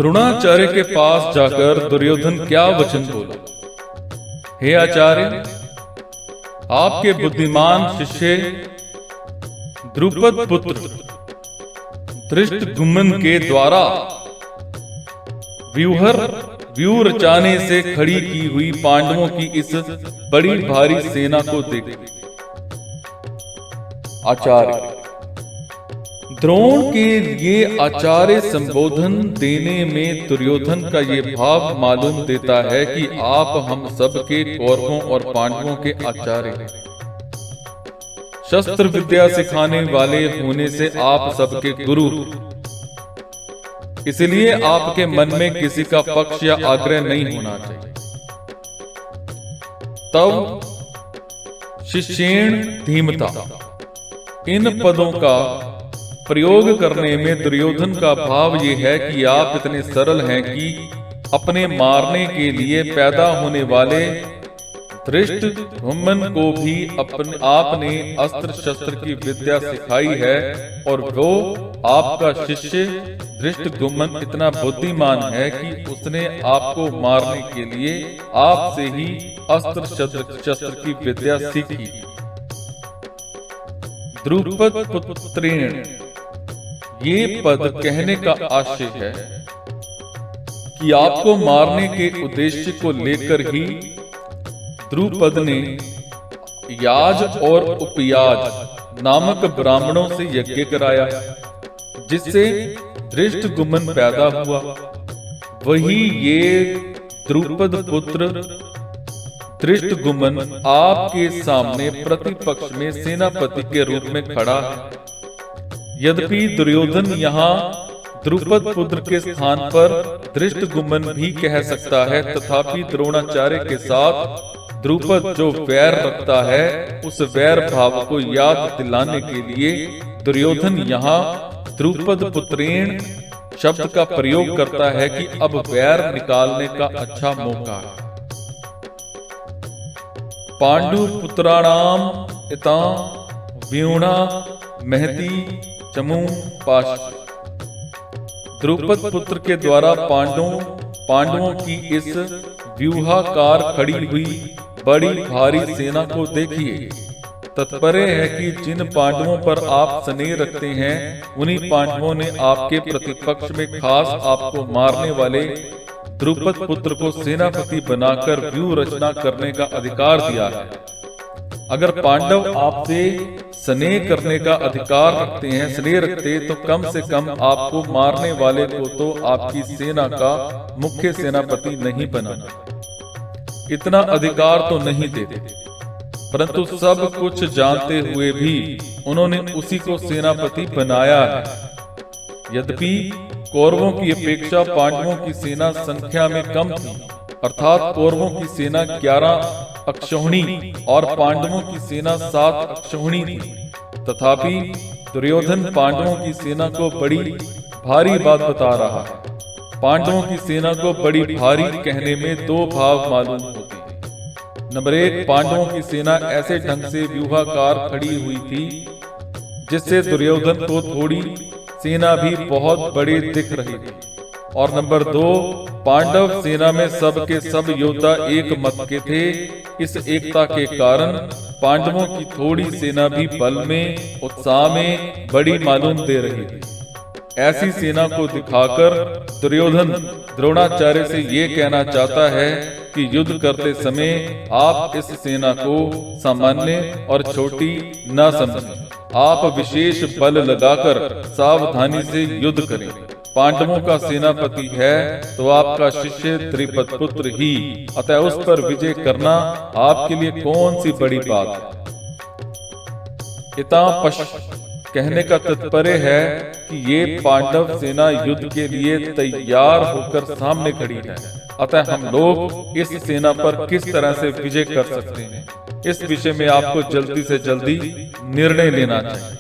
द्रोणाचार्य के पास जाकर दुर्योधन क्या वचन बोला। हे आचार्य, आपके बुद्धिमान शिष्य द्रुपद पुत्र धृष्टद्युम्न के द्वारा व्यूह रचाने से खड़ी की हुई पांडवों की इस बड़ी भारी सेना को देख आचार्य द्रोण के लिए आचार्य संबोधन देने में दुर्योधन का ये भाव मालूम देता है कि आप हम सब के कौरवों और पांडवों के आचार्य हैं। शस्त्र विद्या सिखाने वाले होने से आप सबके गुरु, इसलिए आपके मन में किसी का पक्ष या आग्रह नहीं होना चाहिए। तब शिष्येण धीमता, इन पदों का प्रयोग करने में दुर्योधन का भाव ये है कि आप इतने सरल हैं कि अपने मारने के लिए पैदा होने वाले धृष्टद्युम्न को भी आपने अस्त्र शस्त्र की विद्या सिखाई है, और वो आपका शिष्य धृष्टद्युम्न इतना बुद्धिमान है कि उसने आपको मारने के लिए आपसे ही अस्त्र शस्त्र की विद्या सीखी। द्रुपद पुत्रेण, ये पद कहने का आशय है कि आपको मारने के उद्देश्य को लेकर ही द्रुपद ने याज और उपयाज नामक ब्राह्मणों से यज्ञ कराया, जिससे धृष्टद्युम्न पैदा हुआ। वही ये द्रुपद पुत्र धृष्टद्युम्न आपके सामने प्रतिपक्ष में सेनापति के रूप में खड़ा है। यद्यपि दुर्योधन यहाँ द्रुपद पुत्र के स्थान पर धृष्टद्युम्न भी कह सकता है, तथापि द्रोणाचार्य के साथ द्रुपद जो वैर रखता है, उस वैर भाव को याद दिलाने के लिए दुर्योधन यहाँ द्रुपद पुत्रेण शब्द का प्रयोग करता है कि अब वैर निकालने का अच्छा मौका है। पांडु पुत्राणाम इता व्यूणा महती चमू पाश, द्रुपद पुत्र के द्वारा पांडवों की इस व्यूहाकार खड़ी हुई बड़ी भारी सेना को देखिए। तात्पर्य है कि जिन पांडवों पर आप स्नेह रखते हैं, उन्हीं पांडवों ने आपके प्रतिपक्ष में खास आपको मारने वाले द्रुपद पुत्र को सेनापति बनाकर व्यूह रचना करने का अधिकार दिया है। अगर पांडव आपसे स्नेह करने का अधिकार रखते हैं, स्नेह रखते, तो कम से कम आपको मारने वाले को तो आपकी सेना का मुख्य सेनापति नहीं बनाना, इतना अधिकार तो नहीं देते। परंतु सब कुछ जानते हुए भी उन्होंने उसी को सेनापति बनाया है। यद्यपि कौरवों की अपेक्षा पांडवों की सेना संख्या में कम थी, अर्थात कौरवों की सेना 11 अक्षौहिणी और पांडवों की सेना 7 अक्षौहिणी थी, तथापि दुर्योधन पांडवों की सेना को बड़ी भारी बात बता रहा है। पांडवों की सेना को बड़ी भारी कहने में दो भाव मालूम होते हैं। नंबर 1, पांडवों की सेना ऐसे ढंग से व्यूहाकार खड़ी हुई थी जिससे दुर्योधन को थोड़ी सेना भी बहुत बड़ी दिख रही थी। और नंबर 2, पांडव सेना में सब के सब योद्धा एक मत के थे। इस एकता के कारण पांडवों की थोड़ी सेना भी बल में, उत्साह में बड़ी मालूम दे रही थी। ऐसी सेना को दिखाकर दुर्योधन द्रोणाचार्य से ये कहना चाहता है कि युद्ध करते समय आप इस सेना को सामान्य और छोटी न समझें। आप विशेष बल लगाकर सावधानी से युद्ध करें। पांडवों का सेनापति है तो आपका शिष्य द्रुपद पुत्र ही, अतः उस पर विजय करना आपके लिए कौन सी बड़ी बात है। इता पश कहने का तात्पर्य है कि ये पांडव सेना युद्ध के लिए तैयार होकर सामने खड़ी है, अतः हम लोग इस सेना पर किस तरह से विजय कर सकते हैं, इस विषय में आपको जल्दी से जल्दी निर्णय लेना चाहिए।